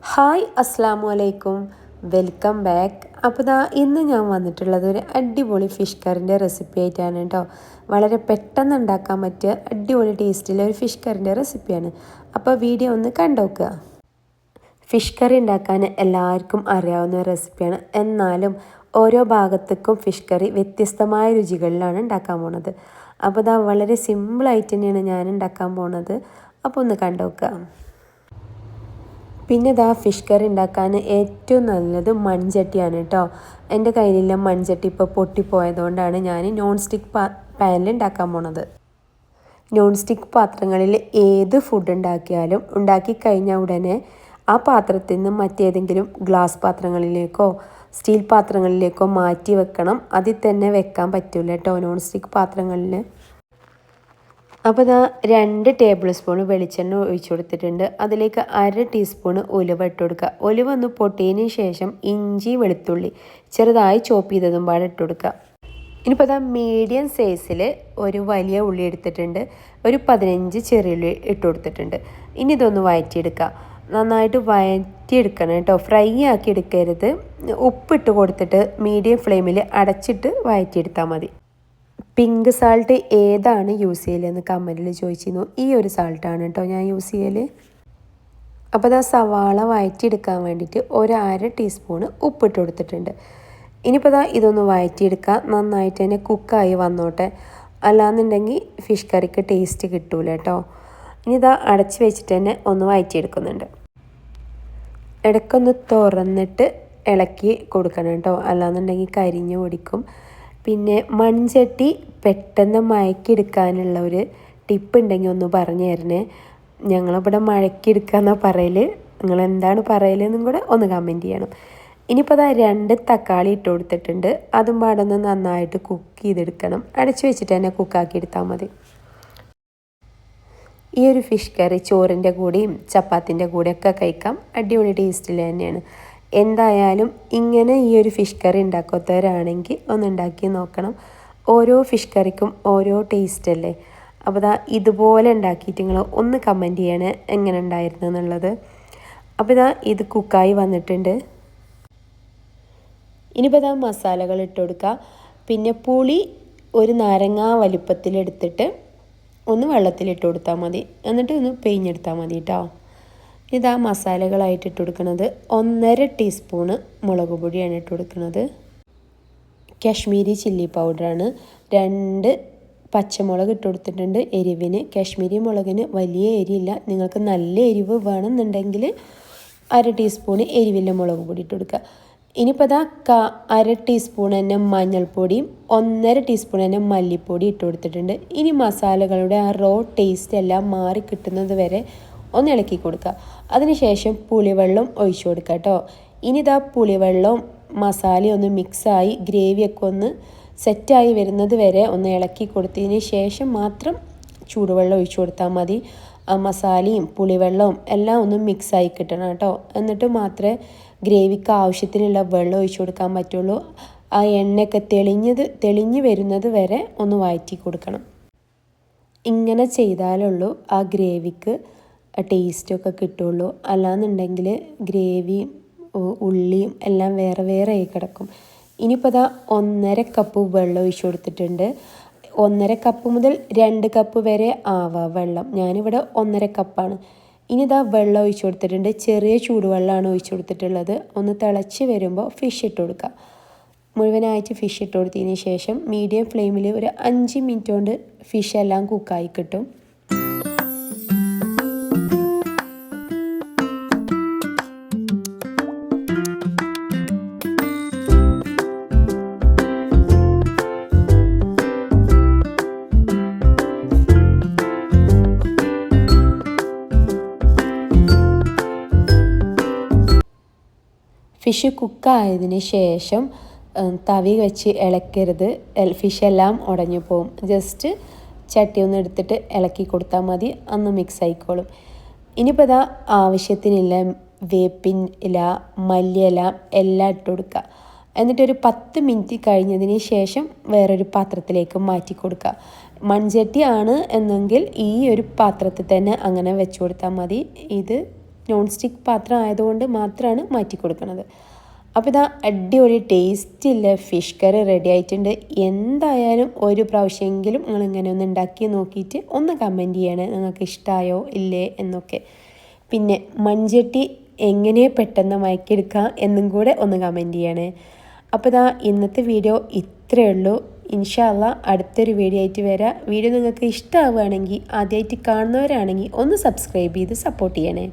Hi അസ്സാം വലൈക്കും, welcome back. അപ്പോൾ ഇന്ന് ഞാൻ വന്നിട്ടുള്ളത് ഒരു അടിപൊളി ഫിഷ് കറിൻ്റെ റെസിപ്പി ആയിട്ടാണ് കേട്ടോ. വളരെ പെട്ടെന്ന് ഉണ്ടാക്കാൻ പറ്റിയ അടിപൊളി ടേസ്റ്റിലെ ഒരു ഫിഷ് കറിൻ്റെ റെസിപ്പിയാണ്. അപ്പോൾ വീഡിയോ ഒന്ന് കണ്ടുനോക്കുക. ഫിഷ് കറി ഉണ്ടാക്കാൻ എല്ലാവർക്കും അറിയാവുന്ന റെസിപ്പിയാണ്. എന്നാലും ഓരോ ഭാഗത്തേക്കും ഫിഷ് കറി വ്യത്യസ്തമായ രുചികളിലാണ് ഉണ്ടാക്കാൻ പോണത്. അപ്പോൾ വളരെ സിമ്പിളായിട്ട് തന്നെയാണ് ഞാൻ ഉണ്ടാക്കാൻ പോണത്. അപ്പോൾ ഒന്ന് കണ്ടുനോക്കുക. പിന്നെ ഫിഷ് കറി ഉണ്ടാക്കാൻ ഏറ്റവും നല്ലത് മൺചട്ടിയാണ് കേട്ടോ. എൻ്റെ കയ്യിലുള്ള മൺചട്ടി ഇപ്പോൾ പൊട്ടിപ്പോയതുകൊണ്ടാണ് ഞാൻ നോൺ സ്റ്റിക്ക് പാനിൽ ഉണ്ടാക്കാൻ പോണത്. നോൺ സ്റ്റിക്ക് പാത്രങ്ങളിൽ ഏത് ഫുഡ് ഉണ്ടാക്കിയാലും ഉണ്ടാക്കി കഴിഞ്ഞ ഉടനെ ആ പാത്രത്തിൽ നിന്ന് മറ്റേതെങ്കിലും ഗ്ലാസ് പാത്രങ്ങളിലേക്കോ സ്റ്റീൽ പാത്രങ്ങളിലേക്കോ മാറ്റി വെക്കണം. അതിൽ തന്നെ വെക്കാൻ പറ്റില്ല കേട്ടോ നോൺ സ്റ്റിക്ക് പാത്രങ്ങളിൽ. അപ്പോൾ 2 ടേബിൾ സ്പൂൺ വെളിച്ചെണ്ണ ഒഴിച്ചു കൊടുത്തിട്ടുണ്ട്. അതിലേക്ക് 1/2 ടീസ്പൂൺ ഉലുവ ഇട്ട് കൊടുക്കുക. ഉലുവ ഒന്ന് പൊട്ടിയതിന് ശേഷം ഇഞ്ചി വെളുത്തുള്ളി ചെറുതായി ചോപ്പ് ചെയ്തതും പാടെ ഇട്ട് കൊടുക്കുക. ഇനിയിപ്പോൾ മീഡിയം സൈസിൽ ഒരു വലിയ ഉള്ളി എടുത്തിട്ടുണ്ട്. ഒരു 15 ചെറിയുള്ളി ഇട്ട് കൊടുത്തിട്ടുണ്ട്. ഇനി ഇതൊന്ന് വഴറ്റിയെടുക്കുക. നന്നായിട്ട് വഴറ്റിയെടുക്കണം കേട്ടോ, ഫ്രൈ ആക്കി എടുക്കരുത്. ഉപ്പിട്ട് കൊടുത്തിട്ട് മീഡിയം ഫ്ലെയിമിൽ അടച്ചിട്ട് വഴറ്റിയെടുത്താൽ മതി. പിങ്ക് സാൾട്ട് ഏതാണ് യൂസ് ചെയ്യലെന്ന് കമൻറ്റിൽ ചോദിച്ചിരുന്നു. ഈ ഒരു സാൾട്ടാണ് കേട്ടോ ഞാൻ യൂസ് ചെയ്യൽ. അപ്പോൾ സവാള വഴറ്റിയെടുക്കാൻ വേണ്ടിയിട്ട് 1/2 ടീസ്പൂണ് ഉപ്പിട്ട് കൊടുത്തിട്ടുണ്ട്. ഇനിയിപ്പോൾ ഇതൊന്ന് വഴറ്റിയെടുക്കുക. നന്നായിട്ട് തന്നെ കുക്കായി വന്നോട്ടെ, അല്ലാന്നുണ്ടെങ്കിൽ ഫിഷ് കറിക്ക് ടേസ്റ്റ് കിട്ടൂല കേട്ടോ. ഇനി അടച്ച് വെച്ചിട്ട് തന്നെ ഒന്ന് വഴറ്റിയെടുക്കുന്നുണ്ട്. ഇടയ്ക്കൊന്ന് തുറന്നിട്ട് ഇളക്കി കൊടുക്കണം കേട്ടോ, അല്ലാന്നുണ്ടെങ്കിൽ കരിഞ്ഞു പൊടിക്കും. പിന്നെ മൺചട്ടി പെട്ടെന്ന് മയക്കിയെടുക്കാനുള്ള ഒരു ടിപ്പ് ഉണ്ടെങ്കിൽ ഒന്ന് പറഞ്ഞു തരണേ. ഞങ്ങളിവിടെ മഴക്കിയെടുക്കാന്നാണ് പറയൽ. നിങ്ങൾ എന്താണ് പറയലെന്നും കൂടെ ഒന്ന് കമൻറ്റ് ചെയ്യണം. ഇനിയിപ്പോൾ 2 തക്കാളി ഇട്ട് കൊടുത്തിട്ടുണ്ട്. അതും പാടൊന്ന് നന്നായിട്ട് കുക്ക് ചെയ്തെടുക്കണം. അടച്ചു വെച്ചിട്ട് തന്നെ കുക്കാക്കി എടുത്താൽ മതി. ഈ ഒരു ഫിഷ് കറി ചോറിൻ്റെ കൂടെയും ചപ്പാത്തിൻ്റെ കൂടെയൊക്കെ കഴിക്കാം. അടിപൊളി ടേസ്റ്റിൽ തന്നെയാണ്. എന്തായാലും ഇങ്ങനെ ഈ ഒരു ഫിഷ് കറി ഉണ്ടാക്കാത്തവരാണെങ്കിൽ ഒന്ന് ഉണ്ടാക്കി നോക്കണം. ഓരോ ഫിഷ് കറിക്കും ഓരോ ടേസ്റ്റ് അല്ലേ. അപ്പോൾ ഇതുപോലെ ഉണ്ടാക്കിയിട്ട് നിങ്ങൾ ഒന്ന് കമൻറ്റ് ചെയ്യണേ എങ്ങനെ ഉണ്ടായിരുന്നു എന്നുള്ളത്. അപ്പോൾ ഇത് കുക്കായി വന്നിട്ടുണ്ട്. ഇനിയിപ്പോൾ മസാലകൾ ഇട്ട് കൊടുക്കുക. പിന്നെ പുളി ഒരു നാരങ്ങ വലിപ്പത്തിലെടുത്തിട്ട് ഒന്ന് വെള്ളത്തിലിട്ട് കൊടുത്താൽ മതി. എന്നിട്ട് ഒന്ന് പിഴിഞ്ഞെടുത്താൽ മതി കേട്ടോ. മസാലകളായിട്ട് ഇട്ട് കൊടുക്കുന്നത് 1/2 ടീസ്പൂണ് മുളക് പൊടിയാണ് ഇട്ട് കൊടുക്കുന്നത്. കാശ്മീരി ചില്ലി പൗഡറാണ്. 2 പച്ചമുളക് ഇട്ട് കൊടുത്തിട്ടുണ്ട് എരിവിന്. കാശ്മീരി മുളകിന് വലിയ എരിയില്ല. നിങ്ങൾക്ക് നല്ല എരിവ് വേണമെന്നുണ്ടെങ്കിൽ 1/2 ടീസ്പൂണ് എരിവില്ല മുളക് പൊടി ഇട്ട് കൊടുക്കുക. ഇനിയിപ്പോൾ 1/2 ടീസ്പൂൺ തന്നെ മഞ്ഞൾപ്പൊടിയും 1/2 ടീസ്പൂൺ തന്നെ മല്ലിപ്പൊടി ഇട്ട് കൊടുത്തിട്ടുണ്ട്. ഇനി മസാലകളുടെ ആ റോ ടേസ്റ്റ് എല്ലാം മാറി കിട്ടുന്നത് വരെ ഒന്ന് ഇളക്കി കൊടുക്കുക. അതിനുശേഷം പുളിവെള്ളം ഒഴിച്ചു കൊടുക്കുക കേട്ടോ. ഇനി പുളിവെള്ളവും മസാലയും ഒന്ന് മിക്സായി ഗ്രേവിയൊക്കെ ഒന്ന് സെറ്റായി വരുന്നത് വരെ ഒന്ന് ഇളക്കി കൊടുത്തതിന് ശേഷം മാത്രം ചൂടുവെള്ളം ഒഴിച്ചു കൊടുത്താൽ മതി. ആ മസാലയും പുളിവെള്ളവും എല്ലാം ഒന്ന് മിക്സായി കിട്ടണം കേട്ടോ. എന്നിട്ട് മാത്രമേ ഗ്രേവിക്ക് ആവശ്യത്തിനുള്ള വെള്ളം ഒഴിച്ചു കൊടുക്കാൻ പറ്റുള്ളൂ. ആ എണ്ണയൊക്കെ തെളിഞ്ഞ് വരുന്നത് വരെ ഒന്ന് വഴറ്റി കൊടുക്കണം. ഇങ്ങനെ ചെയ്താലുള്ളൂ ആ ഗ്രേവിക്ക് ടേസ്റ്റൊക്കെ കിട്ടുള്ളൂ. അല്ലാന്നുണ്ടെങ്കിൽ ഗ്രേവിയും ഉള്ളിയും എല്ലാം വേറെ വേറെ ആയി കിടക്കും. ഇനിയിപ്പോൾ 1/2 കപ്പ് വെള്ളം ഒഴിച്ചു കൊടുത്തിട്ടുണ്ട്. 1/2 കപ്പ് മുതൽ 2 കപ്പ് വരെ ആവാം വെള്ളം. ഞാനിവിടെ 1/2 കപ്പാണ്. ഇനി വെള്ളം ഒഴിച്ചു കൊടുത്തിട്ടുണ്ട്. ചെറിയ ചൂടുവെള്ളമാണ് ഒഴിച്ചു കൊടുത്തിട്ടുള്ളത്. ഒന്ന് തിളച്ച് വരുമ്പോൾ ഫിഷ് ഇട്ട് കൊടുക്കുക. മുഴുവനായിട്ട് ഫിഷ് ഇട്ട് കൊടുത്തതിന് ശേഷം മീഡിയം ഫ്ലെയിമിൽ ഒരു 5 മിനിറ്റ് കൊണ്ട് ഫിഷ് എല്ലാം കുക്കായി കിട്ടും. ഫിഷ് കുക്കായതിന് ശേഷം തവി വെച്ച് ഇളക്കരുത്. ഫിഷ് എല്ലാം ഉടഞ്ഞു പോകും. ജസ്റ്റ് ചട്ടി ഒന്ന് എടുത്തിട്ട് ഇളക്കി കൊടുത്താൽ മതി. അന്ന് മിക്സ് ആയിക്കോളും. ഇനിയിപ്പോൾ ആവശ്യത്തിനില്ല വേപ്പിൻ ഇല മല്ലിയില എല്ലാം ഇട്ട് കൊടുക്കുക. എന്നിട്ടൊരു 10 മിനിറ്റ് കഴിഞ്ഞതിന് ശേഷം വേറൊരു പാത്രത്തിലേക്ക് മാറ്റി കൊടുക്കുക. മൺചട്ടി ആണ് എന്നെങ്കിൽ ഈ ഒരു പാത്രത്തിൽ തന്നെ അങ്ങനെ വെച്ച് കൊടുത്താൽ മതി. ഇത് നോൺ സ്റ്റിക്ക് പാത്രം ആയതുകൊണ്ട് മാത്രമാണ് മാറ്റി കൊടുക്കുന്നത്. അപ്പോൾ ഇതാ അടിപൊളി ടേസ്റ്റില്ല ഫിഷ് കറി റെഡി ആയിട്ടുണ്ട്. എന്തായാലും ഒരു പ്രാവശ്യമെങ്കിലും നിങ്ങൾ ഇങ്ങനെ ഒന്ന് ഉണ്ടാക്കി നോക്കിയിട്ട് ഒന്ന് കമൻറ്റ് ചെയ്യണേ നിങ്ങൾക്ക് ഇഷ്ടമായോ ഇല്ലേ എന്നൊക്കെ. പിന്നെ മൺചട്ടി എങ്ങനെ പെട്ടെന്ന് മയക്കിയെടുക്കാം എന്നും കൂടെ ഒന്ന് കമൻറ്റ് ചെയ്യണേ. അപ്പോൾ ഇതാ ഇന്നത്തെ വീഡിയോ ഇത്രയേ ഉള്ളൂ. ഇൻഷാ അല്ലാ അടുത്തൊരു വീഡിയോ ആയിട്ട് വരാം. വീഡിയോ നിങ്ങൾക്ക് ഇഷ്ടമാവുകയാണെങ്കിൽ, ആദ്യമായിട്ട് കാണുന്നവരാണെങ്കിൽ ഒന്ന് സബ്സ്ക്രൈബ് ചെയ്ത് സപ്പോർട്ട് ചെയ്യണേ.